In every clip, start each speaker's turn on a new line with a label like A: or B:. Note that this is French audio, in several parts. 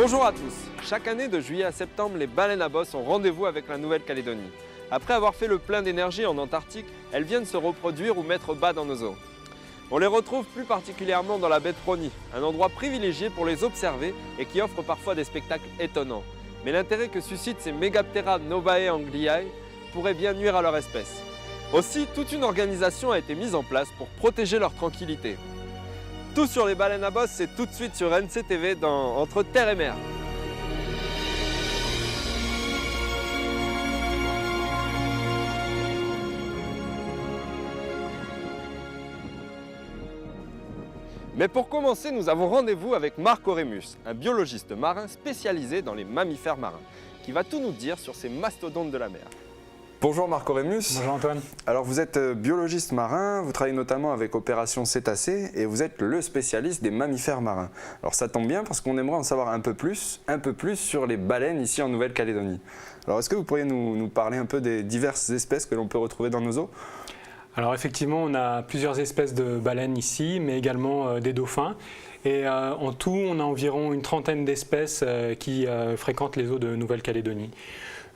A: Bonjour à tous. Chaque année de juillet à septembre, les baleines à bosse ont rendez-vous avec la Nouvelle-Calédonie. Après avoir fait le plein d'énergie en Antarctique, elles viennent se reproduire ou mettre bas dans nos eaux. On les retrouve plus particulièrement dans la baie de Prony, un endroit privilégié pour les observer et qui offre parfois des spectacles étonnants. Mais l'intérêt que suscitent ces Megaptera novae angliae pourrait bien nuire à leur espèce. Aussi, toute une organisation a été mise en place pour protéger leur tranquillité. Tout sur les baleines à bosse, c'est tout de suite sur NCTV dans Entre Terre et Mer. Mais pour commencer, nous avons rendez-vous avec Marc Oremus, un biologiste marin spécialisé dans les mammifères marins, qui va tout nous dire sur ces mastodontes de la mer.
B: Bonjour Marc Oremus.
C: Bonjour Antoine.
B: Alors vous êtes biologiste marin, vous travaillez notamment avec Opération Cétacés et vous êtes le spécialiste des mammifères marins. Alors ça tombe bien parce qu'on aimerait en savoir un peu plus sur les baleines ici en Nouvelle-Calédonie. Alors est-ce que vous pourriez nous parler un peu des diverses espèces que l'on peut retrouver dans nos eaux ?
C: Alors effectivement, on a plusieurs espèces de baleines ici, mais également des dauphins. Et en tout, on a environ une trentaine d'espèces qui fréquentent les eaux de Nouvelle-Calédonie.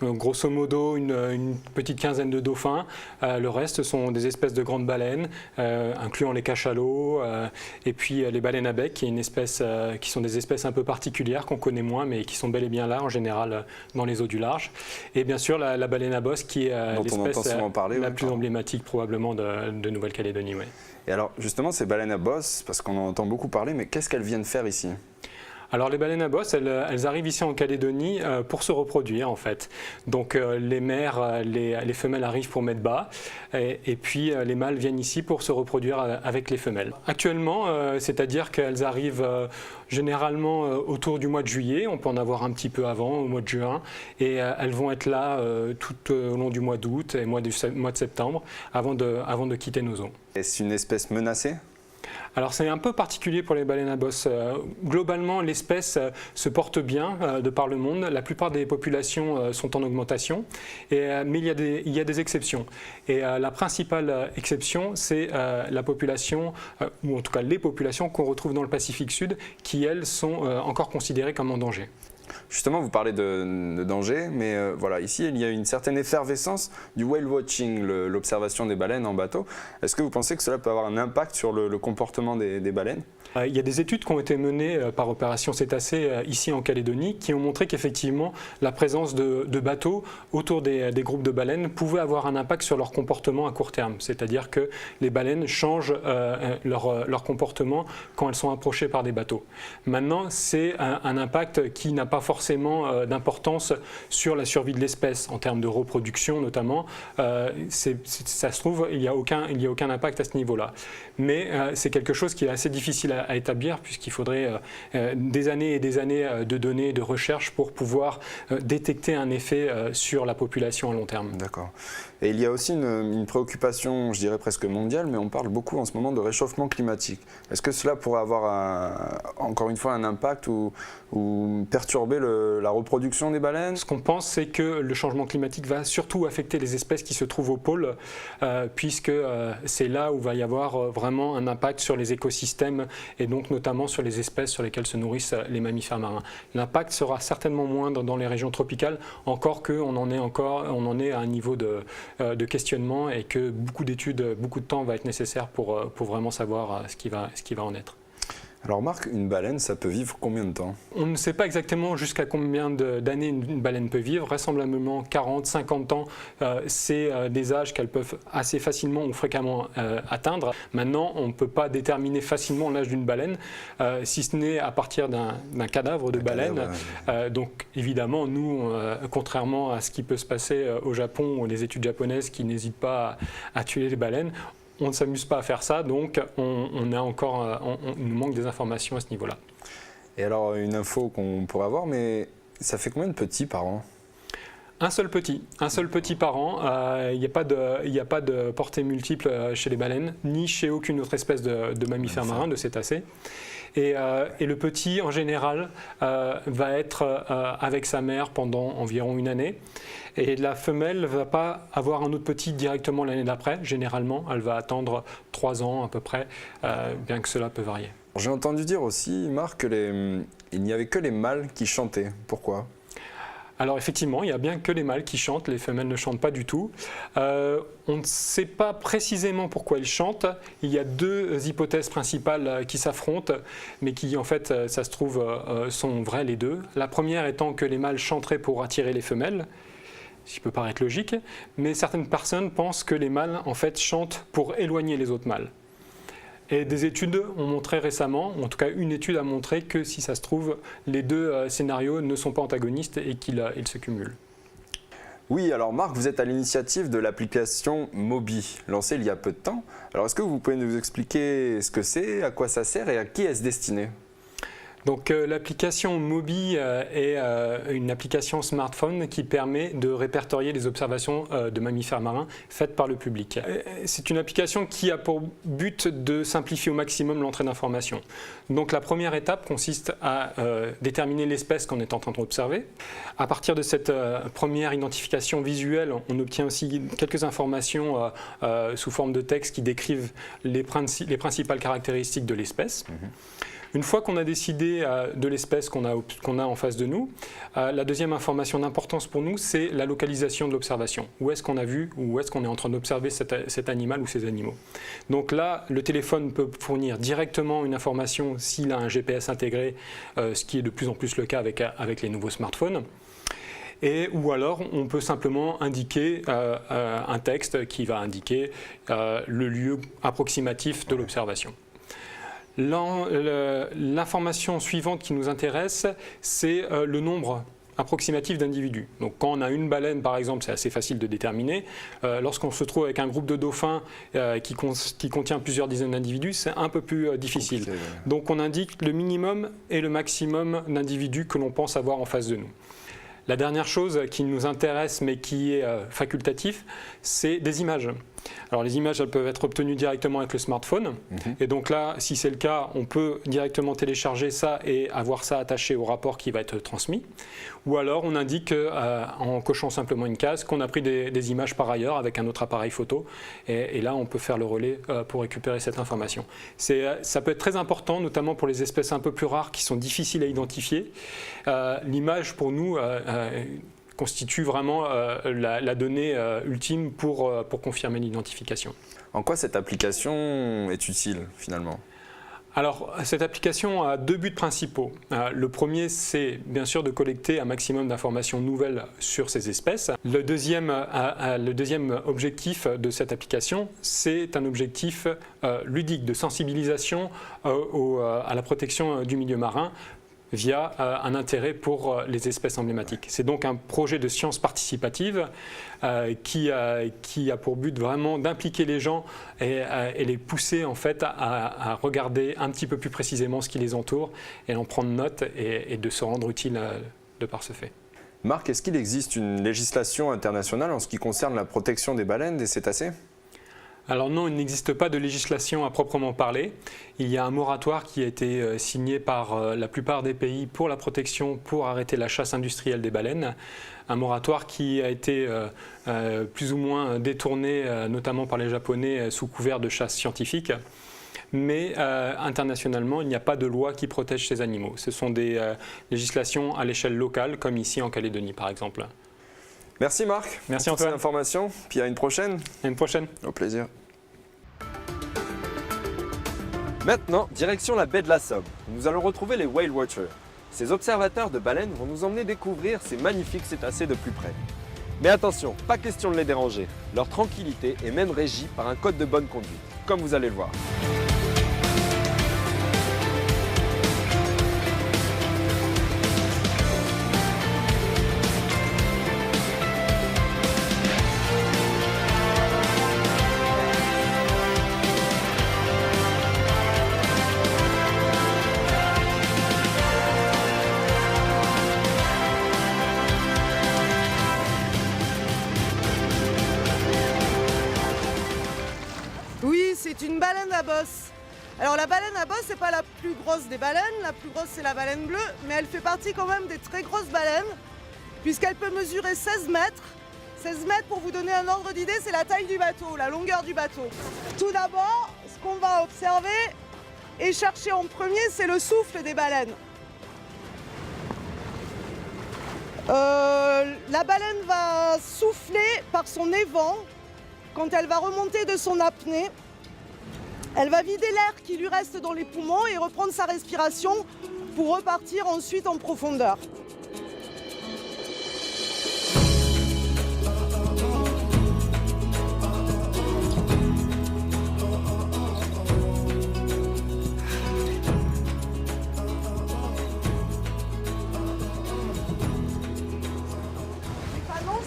C: Grosso modo, une petite quinzaine de dauphins. Le reste sont des espèces de grandes baleines, incluant les cachalots, et puis les baleines à bec, qui sont des espèces un peu particulières qu'on connaît moins, mais qui sont bel et bien là en général dans les eaux du large. Et bien sûr, la baleine à bosse, qui est l'espèce la plus emblématique probablement de Nouvelle-Calédonie. Ouais.
B: Et alors justement, ces baleines à bosse, parce qu'on en entend beaucoup parler, mais qu'est-ce qu'elles viennent faire ici ?
C: Alors les baleines à bosse, elles arrivent ici en Calédonie pour se reproduire en fait. Donc les mères, les femelles arrivent pour mettre bas et puis les mâles viennent ici pour se reproduire avec les femelles. Actuellement, c'est-à-dire qu'elles arrivent généralement autour du mois de juillet, on peut en avoir un petit peu avant, au mois de juin, et elles vont être là tout au long du mois d'août et mois de septembre avant de quitter nos eaux.
B: Est-ce une espèce menacée ?
C: Alors c'est un peu particulier pour les baleines à bosse. Globalement, l'espèce se porte bien de par le monde. La plupart des populations sont en augmentation, mais il y a des exceptions. Et la principale exception, c'est la population, ou en tout cas les populations qu'on retrouve dans le Pacifique Sud, qui elles sont encore considérées comme en danger.
B: Justement, vous parlez de danger, mais voilà, ici, il y a une certaine effervescence du whale watching, l'observation des baleines en bateau. Est-ce que vous pensez que cela peut avoir un impact sur le comportement des baleines ?
C: Il y a des études qui ont été menées par Opération Cétacés ici en Calédonie qui ont montré qu'effectivement la présence de bateaux autour des groupes de baleines pouvait avoir un impact sur leur comportement à court terme. C'est-à-dire que les baleines changent leur comportement quand elles sont approchées par des bateaux. Maintenant, c'est un impact qui n'a pas forcément d'importance sur la survie de l'espèce en termes de reproduction notamment. Ça se trouve, il n'y a aucun impact à ce niveau-là. Mais c'est quelque chose qui est assez difficile à établir puisqu'il faudrait des années et des années de données et de recherche pour pouvoir détecter un effet sur la population à long terme.
B: D'accord. Et il y a aussi une préoccupation, je dirais presque mondiale, mais on parle beaucoup en ce moment de réchauffement climatique. Est-ce que cela pourrait avoir encore une fois un impact ou perturber la reproduction des baleines ?
C: Ce qu'on pense, c'est que le changement climatique va surtout affecter les espèces qui se trouvent au pôle, puisque c'est là où va y avoir vraiment un impact sur les écosystèmes et donc notamment sur les espèces sur lesquelles se nourrissent les mammifères marins. L'impact sera certainement moindre dans les régions tropicales, encore qu'on en est à un niveau de questionnement et que beaucoup d'études, beaucoup de temps va être nécessaire pour vraiment savoir ce qui va en être.
B: Alors Marc, une baleine, ça peut vivre combien de temps ?
C: On ne sait pas exactement jusqu'à combien d'années une baleine peut vivre. Vraisemblablement 40, 50 ans, c'est des âges qu'elles peuvent assez facilement ou fréquemment atteindre. Maintenant, on ne peut pas déterminer facilement l'âge d'une baleine, si ce n'est à partir d'un cadavre de baleine. Donc évidemment, nous, contrairement à ce qui peut se passer au Japon ou les études japonaises qui n'hésitent pas à tuer les baleines, on ne s'amuse pas à faire ça, donc on nous manque des informations à ce niveau-là.
B: Et alors, une info qu'on pourrait avoir, mais ça fait combien de petits par an ?
C: Un seul petit par an. Il n'y a pas de portée multiple chez les baleines, ni chez aucune autre espèce de mammifères marins, de cétacés. Et le petit, en général, va être avec sa mère pendant environ une année. Et la femelle ne va pas avoir un autre petit directement l'année d'après. Généralement, elle va attendre 3 ans à peu près, bien que cela peut varier.
B: J'ai entendu dire aussi, Marc, que il n'y avait que les mâles qui chantaient. Pourquoi ?
C: Alors effectivement, il n'y a bien que les mâles qui chantent, les femelles ne chantent pas du tout. On ne sait pas précisément pourquoi ils chantent. Il y a deux hypothèses principales qui s'affrontent, mais qui en fait, ça se trouve, sont vraies les deux. La première étant que les mâles chanteraient pour attirer les femelles, ce qui peut paraître logique, mais certaines personnes pensent que les mâles en fait chantent pour éloigner les autres mâles. Et des études ont montré récemment, en tout cas une étude a montré que si ça se trouve, les deux scénarios ne sont pas antagonistes et qu'ils se cumulent.
B: Oui, alors Marc, vous êtes à l'initiative de l'application Mobi, lancée il y a peu de temps. Alors est-ce que vous pouvez nous expliquer ce que c'est, à quoi ça sert et à qui est-ce destiné ?
C: Donc l'application Mobi est une application smartphone qui permet de répertorier les observations de mammifères marins faites par le public. C'est une application qui a pour but de simplifier au maximum l'entrée d'informations. Donc la première étape consiste à déterminer l'espèce qu'on est en train d'observer. À partir de cette première identification visuelle, on obtient aussi quelques informations sous forme de texte qui décrivent les principales caractéristiques de l'espèce. Une fois qu'on a décidé de l'espèce qu'on a en face de nous, la deuxième information d'importance pour nous, c'est la localisation de l'observation. Où est-ce qu'on a vu ou où est-ce qu'on est en train d'observer cet animal ou ces animaux. Donc là, le téléphone peut fournir directement une information s'il a un GPS intégré, ce qui est de plus en plus le cas avec les nouveaux smartphones. Ou alors, on peut simplement indiquer un texte qui va indiquer le lieu approximatif de l'observation. L'information suivante qui nous intéresse, c'est le nombre approximatif d'individus. Donc quand on a une baleine, par exemple, c'est assez facile de déterminer. Lorsqu'on se trouve avec un groupe de dauphins qui contient plusieurs dizaines d'individus, c'est un peu plus difficile. Donc on indique le minimum et le maximum d'individus que l'on pense avoir en face de nous. La dernière chose qui nous intéresse, mais qui est facultatif, c'est des images. Alors les images, elles peuvent être obtenues directement avec le smartphone. Et donc là, si c'est le cas, on peut directement télécharger ça et avoir ça attaché au rapport qui va être transmis. Ou alors on indique en cochant simplement une case qu'on a pris des images par ailleurs avec un autre appareil photo. Et là, on peut faire le relais pour récupérer cette information. Ça peut être très important, notamment pour les espèces un peu plus rares qui sont difficiles à identifier. L'image, pour nous, constitue vraiment la donnée ultime pour confirmer l'identification.
B: En quoi cette application est utile finalement ?
C: Alors, cette application a deux buts principaux. Le premier, c'est bien sûr de collecter un maximum d'informations nouvelles sur ces espèces. Le deuxième objectif de cette application, c'est un objectif ludique, de sensibilisation à la protection du milieu marin, via un intérêt pour les espèces emblématiques. C'est donc un projet de science participative qui a pour but vraiment d'impliquer les gens et les pousser en fait à regarder un petit peu plus précisément ce qui les entoure et en prendre note et de se rendre utile de par ce fait.
B: Marc, est-ce qu'il existe une législation internationale en ce qui concerne la protection des baleines, des cétacés ?
C: Alors non, il n'existe pas de législation à proprement parler. Il y a un moratoire qui a été signé par la plupart des pays pour la protection, pour arrêter la chasse industrielle des baleines. Un moratoire qui a été plus ou moins détourné, notamment par les Japonais, sous couvert de chasse scientifique. Mais internationalement, il n'y a pas de loi qui protège ces animaux. Ce sont des législations à l'échelle locale, comme ici en Calédonie par exemple.
B: Merci Marc.
C: Merci
B: pour
C: Antoine.
B: cette information. Puis à une prochaine.
C: À une prochaine.
B: Au plaisir.
A: Maintenant, direction la baie de la Somme, où nous allons retrouver les Whale Watchers. Ces observateurs de baleines vont nous emmener découvrir ces magnifiques cétacés de plus près. Mais attention, pas question de les déranger. Leur tranquillité est même régie par un code de bonne conduite, comme vous allez le voir.
D: Oui, c'est une baleine à bosse. Alors la baleine à bosse, c'est pas la plus grosse des baleines, la plus grosse c'est la baleine bleue, mais elle fait partie quand même des très grosses baleines, puisqu'elle peut mesurer 16 mètres. 16 mètres, pour vous donner un ordre d'idée, c'est la taille du bateau, la longueur du bateau. Tout d'abord, ce qu'on va observer et chercher en premier, c'est le souffle des baleines. La baleine va souffler par son évent quand elle va remonter de son apnée. Elle va vider l'air qui lui reste dans les poumons et reprendre sa respiration pour repartir ensuite en profondeur.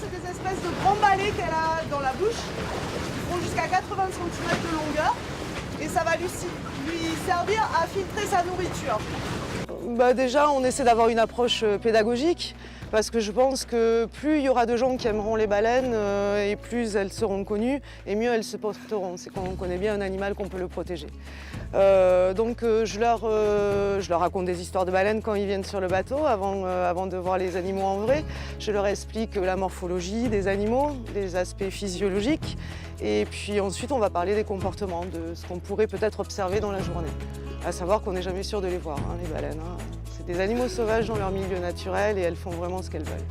D: C'est des espèces de grands balais qu'elle a dans la bouche, qui font jusqu'à 80 cm de longueur, et ça va lui servir à filtrer sa nourriture. Déjà, on essaie d'avoir une approche pédagogique, parce que je pense que plus il y aura de gens qui aimeront les baleines, et plus elles seront connues, et mieux elles se porteront. C'est quand on connaît bien un animal qu'on peut le protéger. Je leur raconte des histoires de baleines quand ils viennent sur le bateau, avant de voir les animaux en vrai. Je leur explique la morphologie des animaux, les aspects physiologiques. Et puis ensuite, on va parler des comportements, de ce qu'on pourrait peut-être observer dans la journée. À savoir qu'on n'est jamais sûr de les voir, les baleines. C'est des animaux sauvages dans leur milieu naturel et elles font vraiment ce qu'elles veulent.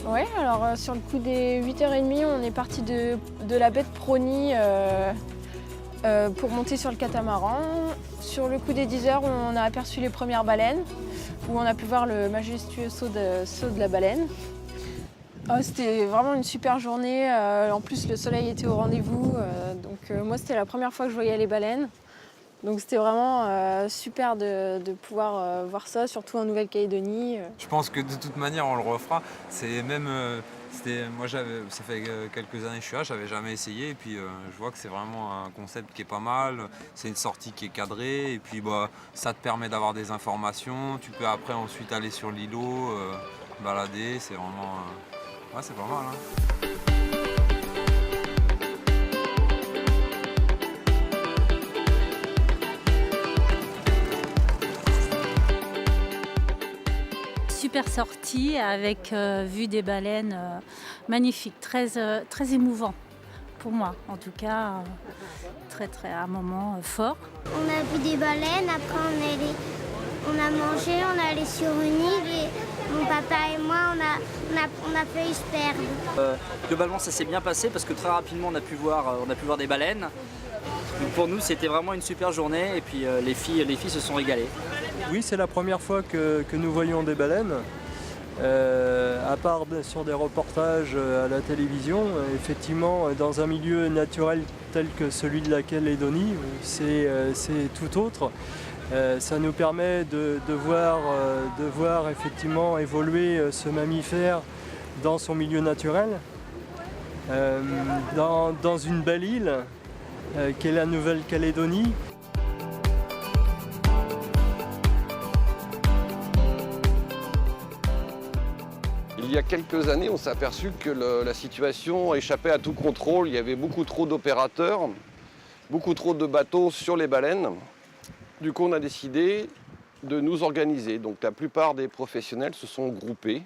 E: Oui, alors sur le coup des 8h30, on est parti de la baie de Prony pour monter sur le catamaran. Sur le coup des 10h, on a aperçu les premières baleines, où on a pu voir le majestueux saut de la baleine. C'était vraiment une super journée. En plus, le soleil était au rendez-vous. Moi, c'était la première fois que je voyais les baleines. Donc c'était vraiment super de pouvoir voir ça, surtout en Nouvelle-Calédonie.
F: Je pense que de toute manière, on le refera. C'est même, moi, ça fait quelques années que je suis là, j'avais jamais essayé. Et puis, je vois que c'est vraiment un concept qui est pas mal. C'est une sortie qui est cadrée. Et puis, ça te permet d'avoir des informations. Tu peux après ensuite aller sur l'îlot, balader. C'est vraiment, c'est pas mal. Hein.
G: Super sortie avec vue des baleines magnifique, très émouvant pour moi en tout cas, un moment fort.
H: On a vu des baleines, après on a mangé, on est allé sur une île et mon papa et moi on a failli se perdre.
I: Globalement ça s'est bien passé parce que très rapidement on a pu voir des baleines. Donc pour nous c'était vraiment une super journée et puis les filles se sont régalées.
J: Oui, c'est la première fois que nous voyons des baleines, à part sur des reportages à la télévision. Effectivement, dans un milieu naturel tel que celui de la Calédonie, c'est tout autre. Ça nous permet de voir effectivement évoluer ce mammifère dans son milieu naturel, dans une belle île qu'est la Nouvelle-Calédonie.
K: Il y a quelques années, on s'est aperçu que la situation échappait à tout contrôle. Il y avait beaucoup trop d'opérateurs, beaucoup trop de bateaux sur les baleines. Du coup, on a décidé de nous organiser. Donc la plupart des professionnels se sont groupés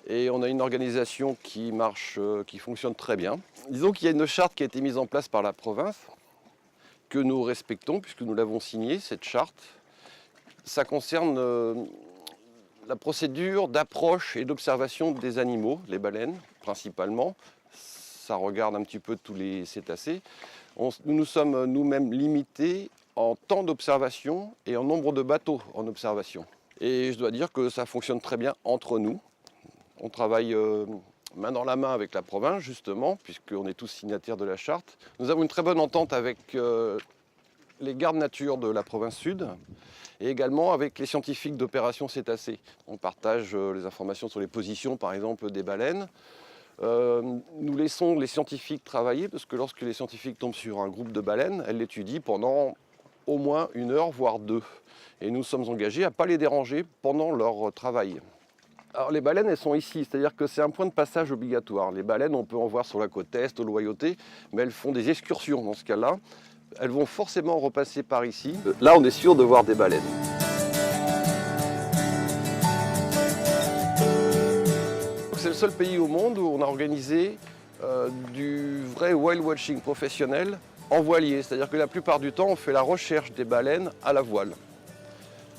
K: et on a une organisation qui marche, qui fonctionne très bien. Disons qu'il y a une charte qui a été mise en place par la province que nous respectons puisque nous l'avons signée, cette charte. Ça concerne la procédure d'approche et d'observation des animaux, les baleines principalement. Ça regarde un petit peu tous les cétacés. Nous nous sommes nous-mêmes limités en temps d'observation et en nombre de bateaux en observation. Et je dois dire que ça fonctionne très bien entre nous. On travaille main dans la main avec la province, justement, puisqu'on est tous signataires de la charte. Nous avons une très bonne entente avec les gardes nature de la province sud et également avec les scientifiques d'opération cétacés. On partage les informations sur les positions, par exemple, des baleines. Nous laissons les scientifiques travailler parce que lorsque les scientifiques tombent sur un groupe de baleines, elles l'étudient pendant au moins 1 heure, voire 2. Et nous sommes engagés à ne pas les déranger pendant leur travail. Alors les baleines, elles sont ici, c'est-à-dire que c'est un point de passage obligatoire. Les baleines, on peut en voir sur la côte est, au Loyauté, mais elles font des excursions dans ce cas-là. Elles vont forcément repasser par ici. Là, on est sûr de voir des baleines. C'est le seul pays au monde où on a organisé du vrai whale watching professionnel en voilier. C'est-à-dire que la plupart du temps, on fait la recherche des baleines à la voile.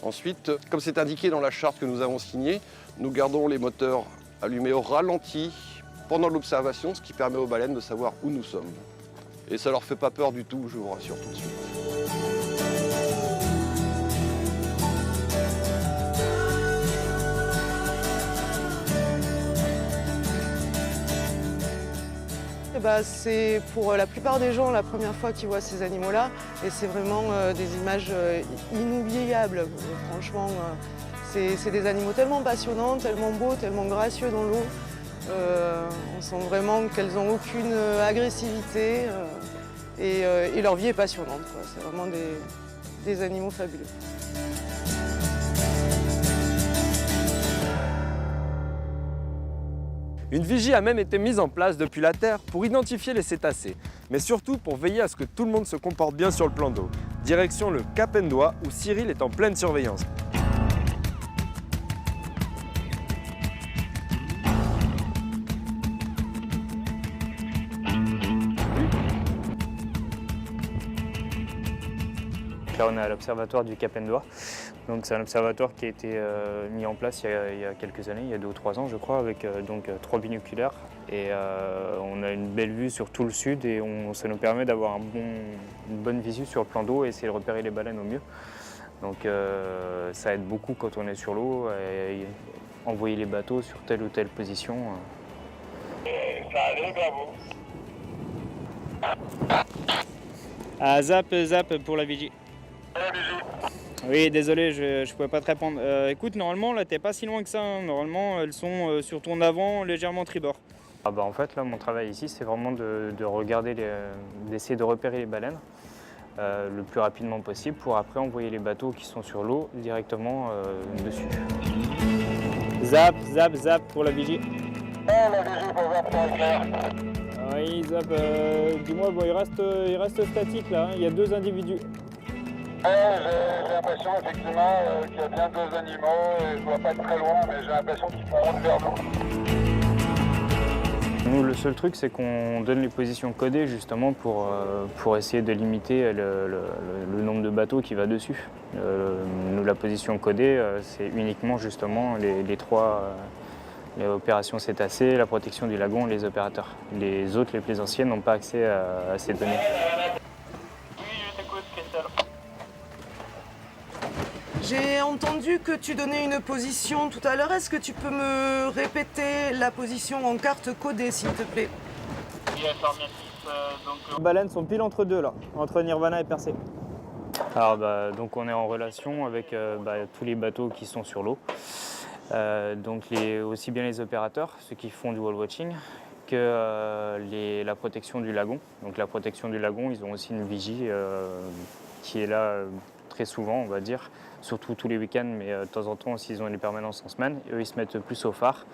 K: Ensuite, comme c'est indiqué dans la charte que nous avons signée, nous gardons les moteurs allumés au ralenti pendant l'observation, ce qui permet aux baleines de savoir où nous sommes. Et ça leur fait pas peur du tout, je vous rassure tout de suite.
D: C'est pour la plupart des gens la première fois qu'ils voient ces animaux-là et c'est vraiment des images inoubliables. Franchement, c'est des animaux tellement passionnants, tellement beaux, tellement gracieux dans l'eau. On sent vraiment qu'elles n'ont aucune agressivité et leur vie est passionnante. C'est vraiment des animaux fabuleux.
A: Une vigie a même été mise en place depuis la Terre pour identifier les cétacés, mais surtout pour veiller à ce que tout le monde se comporte bien sur le plan d'eau. Direction le Cap Endoi où Cyril est en pleine surveillance.
L: Là, on est à l'observatoire du Cap Endoi. Donc, c'est un observatoire qui a été mis en place il y a quelques années, il y a 2 ou 3 ans je crois, avec 3 binoculaires. Et on a une belle vue sur tout le sud et ça nous permet d'avoir une bonne visu sur le plan d'eau et essayer de repérer les baleines au mieux. Donc ça aide beaucoup quand on est sur l'eau et envoyer les bateaux sur telle ou telle position.
M: Ça allait, bravo.
N: Ah, zap pour la vigie. Oui, désolé, je ne pouvais pas te répondre. Écoute, normalement, là, t'es pas si loin que ça. Hein. Normalement, elles sont sur ton avant, légèrement tribord.
L: En fait, là, mon travail ici, c'est vraiment de regarder, d'essayer de repérer les baleines le plus rapidement possible pour après envoyer les bateaux qui sont sur l'eau directement dessus.
N: Zap pour la vigie.
M: La vigie pour voir très clair.
N: Oui, zap, dis-moi, bon, il reste statique là, hein. Il y a 2 individus.
M: J'ai l'impression effectivement qu'il y a bien 2 animaux et je ne dois pas être très loin, mais j'ai l'impression qu'ils font route vers nous.
L: Nous, le seul truc, c'est qu'on donne les positions codées justement pour essayer de limiter le nombre de bateaux qui va dessus. Nous, la position codée, c'est uniquement justement les 3 les opérations cétacés, la protection du lagon et les opérateurs. Les autres, les plaisanciers, n'ont pas accès à ces données.
D: J'ai entendu que tu donnais une position tout à l'heure. Est-ce que tu peux me répéter la position en carte codée, s'il te plaît?
N: Les baleines sont pile entre deux, là, entre Nirvana et Percé.
L: Alors, donc on est en relation avec tous les bateaux qui sont sur l'eau. Donc aussi bien les opérateurs, ceux qui font du whale watching, que la protection du lagon. Donc la protection du lagon, ils ont aussi une vigie qui est là très souvent, on va dire, surtout tous les week-ends, mais de temps en temps, s'ils ont les permanences en semaine, eux ils se mettent plus au phare.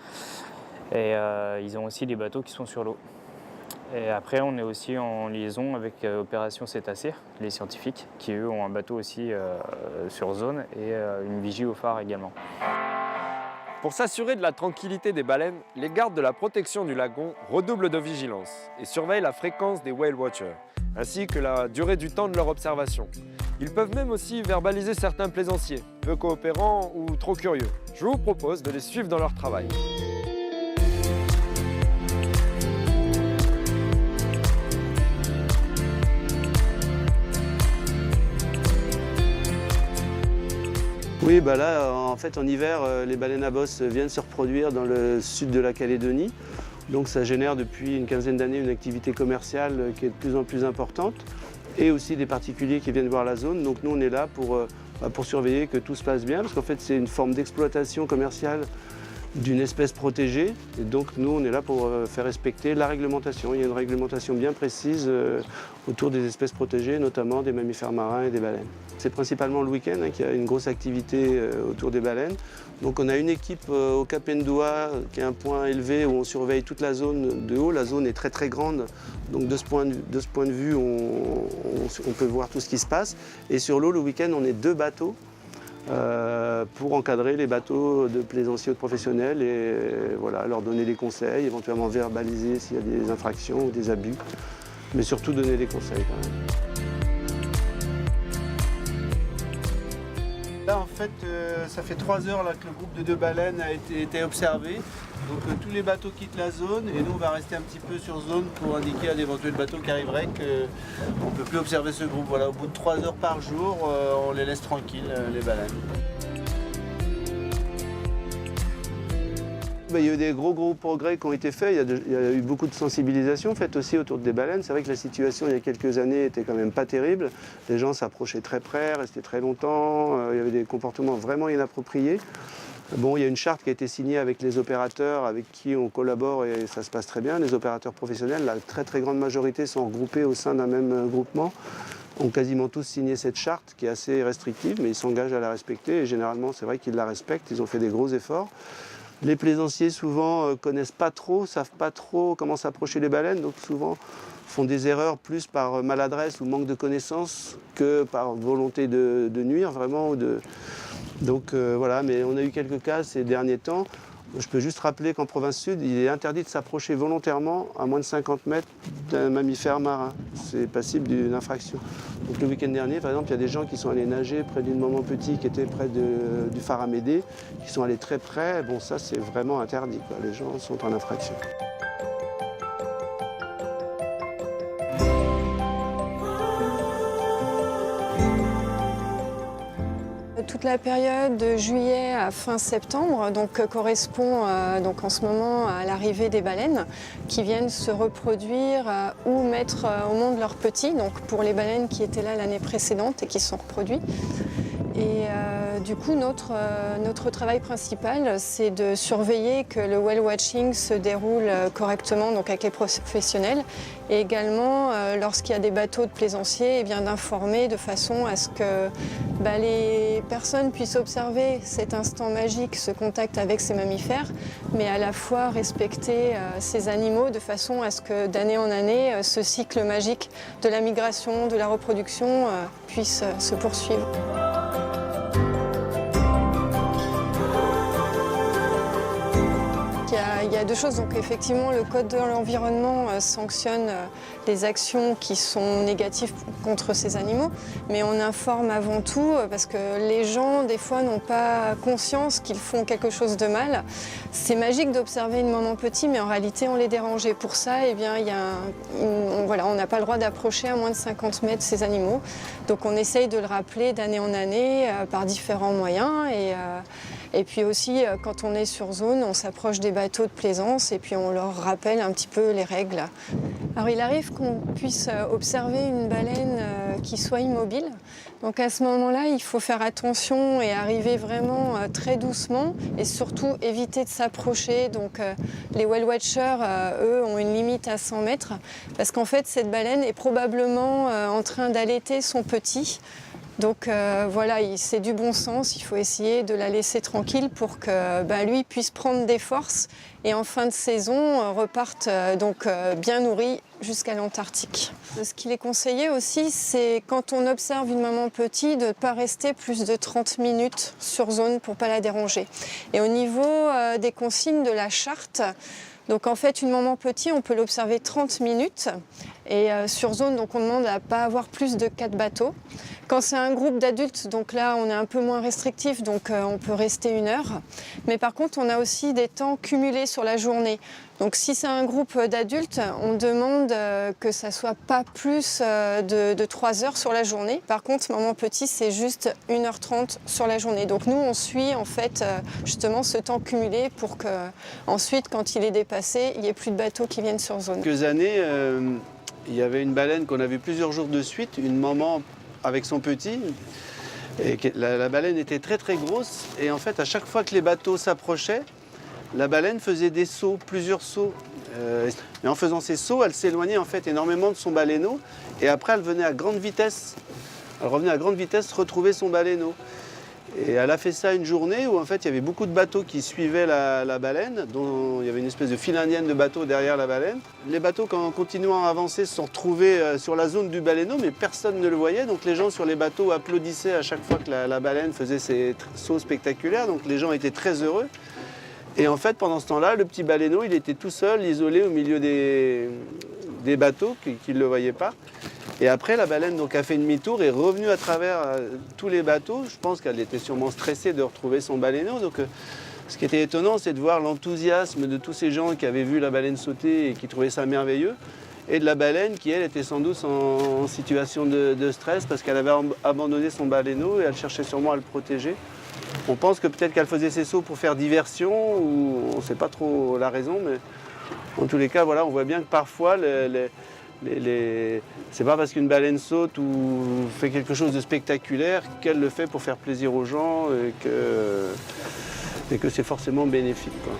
L: Et ils ont aussi des bateaux qui sont sur l'eau. Et après, on est aussi en liaison avec Opération Cétacés, les scientifiques, qui eux ont un bateau aussi sur zone et une vigie au phare également.
A: Pour s'assurer de la tranquillité des baleines, les gardes de la protection du lagon redoublent de vigilance et surveillent la fréquence des whale watchers, ainsi que la durée du temps de leur observation. Ils peuvent même aussi verbaliser certains plaisanciers, peu coopérants ou trop curieux. Je vous propose de les suivre dans leur travail.
O: Oui, là, en fait, en hiver, les baleines à bosse viennent se reproduire dans le sud de la Calédonie. Donc ça génère depuis une quinzaine d'années une activité commerciale qui est de plus en plus importante et aussi des particuliers qui viennent voir la zone. Donc nous, on est là pour surveiller que tout se passe bien parce qu'en fait, c'est une forme d'exploitation commerciale d'une espèce protégée. Et donc nous, on est là pour faire respecter la réglementation. Il y a une réglementation bien précise autour des espèces protégées, notamment des mammifères marins et des baleines. C'est principalement le week-end qu'il y a une grosse activité autour des baleines. Donc on a une équipe au Cap Endoi qui est un point élevé où on surveille toute la zone de haut. La zone est très très grande, donc de ce point de vue, on peut voir tout ce qui se passe. Et sur l'eau, le week-end, on est 2 bateaux pour encadrer les bateaux de plaisanciers ou de professionnels et voilà, leur donner des conseils, éventuellement verbaliser s'il y a des infractions ou des abus, mais surtout donner des conseils quand même. Là en fait, ça fait 3 heures là, que le groupe de 2 baleines a été observé. Donc tous les bateaux quittent la zone et nous on va rester un petit peu sur zone pour indiquer à d'éventuels bateaux qui arriveraient qu'on ne peut plus observer ce groupe. Voilà, au bout de 3 heures par jour, on les laisse tranquilles, les baleines. Il y a eu des gros progrès qui ont été faits, il y a eu beaucoup de sensibilisation faite aussi autour des baleines. C'est vrai que la situation il y a quelques années était quand même pas terrible. Les gens s'approchaient très près, restaient très longtemps, il y avait des comportements vraiment inappropriés. Bon, il y a une charte qui a été signée avec les opérateurs avec qui on collabore et ça se passe très bien. Les opérateurs professionnels, la très grande majorité sont regroupés au sein d'un même groupement, ont quasiment tous signé cette charte qui est assez restrictive, mais ils s'engagent à la respecter et généralement c'est vrai qu'ils la respectent, ils ont fait des gros efforts. Les plaisanciers souvent connaissent pas trop, savent pas trop comment s'approcher des baleines, donc souvent font des erreurs plus par maladresse ou manque de connaissances que par volonté de nuire vraiment. Donc voilà, mais on a eu quelques cas ces derniers temps. Je peux juste rappeler qu'en province sud, il est interdit de s'approcher volontairement à moins de 50 mètres d'un mammifère marin. C'est passible d'une infraction. Donc le week-end dernier, par exemple, il y a des gens qui sont allés nager près d'une maman petit qui était près du phare Amédée, qui sont allés très près. Bon, ça, c'est vraiment interdit, quoi. Les gens sont en infraction.
P: Toute la période de juillet à fin septembre correspond en ce moment à l'arrivée des baleines qui viennent se reproduire ou mettre au monde leurs petits, donc pour les baleines qui étaient là l'année précédente et qui se sont reproduits. Et du coup, notre travail principal, c'est de surveiller que le whale watching se déroule correctement donc avec les professionnels et également, lorsqu'il y a des bateaux de plaisanciers, d'informer de façon à ce que les personnes puissent observer cet instant magique, ce contact avec ces mammifères, mais à la fois respecter ces animaux de façon à ce que d'année en année, ce cycle magique de la migration, de la reproduction puisse se poursuivre. Il y a deux choses. Donc effectivement, le Code de l'environnement sanctionne les actions qui sont négatives contre ces animaux, mais on informe avant tout parce que les gens, des fois, n'ont pas conscience qu'ils font quelque chose de mal. C'est magique d'observer une maman petit, mais en réalité, on les dérange. Et pour ça, on n'a pas le droit d'approcher à moins de 50 mètres ces animaux. Donc on essaye de le rappeler d'année en année par différents moyens. Et puis aussi, quand on est sur zone, on s'approche des bateaux de plaisance et puis on leur rappelle un petit peu les règles. Alors il arrive qu'on puisse observer une baleine qui soit immobile. Donc à ce moment-là, il faut faire attention et arriver vraiment très doucement et surtout éviter de s'approcher. Donc les whale watchers, eux, ont une limite à 100 mètres parce qu'en fait, cette baleine est probablement en train d'allaiter son petit. Donc voilà, c'est du bon sens, il faut essayer de la laisser tranquille pour que lui puisse prendre des forces et en fin de saison reparte bien nourri jusqu'à l'Antarctique. Ce qu'il est conseillé aussi, c'est quand on observe une maman petit de ne pas rester plus de 30 minutes sur zone pour ne pas la déranger. Et au niveau des consignes de la charte, donc en fait, une maman petit, on peut l'observer 30 minutes. Et sur zone, donc on demande à ne pas avoir plus de 4 bateaux. Quand c'est un groupe d'adultes, donc là, on est un peu moins restrictif, donc on peut rester 1 heure. Mais par contre, on a aussi des temps cumulés sur la journée. Donc si c'est un groupe d'adultes, on demande que ça ne soit pas plus de 3 heures sur la journée. Par contre, maman petit, c'est juste 1h30 sur la journée. Donc nous, on suit en fait justement ce temps cumulé pour qu'ensuite, quand il est dépassé, il n'y ait plus de bateaux qui viennent sur zone.
O: Quelques années, il y avait une baleine qu'on a vue plusieurs jours de suite, une maman avec son petit. Et la baleine était très grosse et en fait, à chaque fois que les bateaux s'approchaient, la baleine faisait des sauts, plusieurs sauts. Et en faisant ces sauts, elle s'éloignait en fait énormément de son baleineau. Et après, elle venait à grande vitesse. Elle revenait à grande vitesse retrouver son baleineau. Et elle a fait ça une journée où en fait il y avait beaucoup de bateaux qui suivaient la baleine, dont il y avait une espèce de file indienne de bateaux derrière la baleine. Les bateaux, en continuant à avancer, se sont retrouvés sur la zone du baleineau, mais personne ne le voyait. Donc les gens sur les bateaux applaudissaient à chaque fois que la baleine faisait ses sauts spectaculaires. Donc les gens étaient très heureux. Et en fait, pendant ce temps-là, le petit baleineau, il était tout seul, isolé au milieu des bateaux, qui ne le voyaient pas. Et après, la baleine donc, a fait demi-tour et est revenue à travers tous les bateaux. Je pense qu'elle était sûrement stressée de retrouver son baleineau. Donc, ce qui était étonnant, c'est de voir l'enthousiasme de tous ces gens qui avaient vu la baleine sauter et qui trouvaient ça merveilleux. Et de la baleine qui, elle, était sans doute en situation de stress parce qu'elle avait abandonné son baleineau et elle cherchait sûrement à le protéger. On pense que peut-être qu'elle faisait ses sauts pour faire diversion ou on ne sait pas trop la raison. Mais en tous les cas, voilà, on voit bien que parfois, c'est pas parce qu'une baleine saute ou fait quelque chose de spectaculaire qu'elle le fait pour faire plaisir aux gens et que c'est forcément bénéfique, quoi.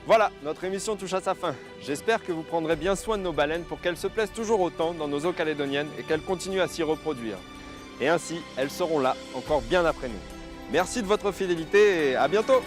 A: Voilà, notre émission touche à sa fin. J'espère que vous prendrez bien soin de nos baleines pour qu'elles se plaisent toujours autant dans nos eaux calédoniennes et qu'elles continuent à s'y reproduire. Et ainsi, elles seront là, encore bien après nous. Merci de votre fidélité et à bientôt!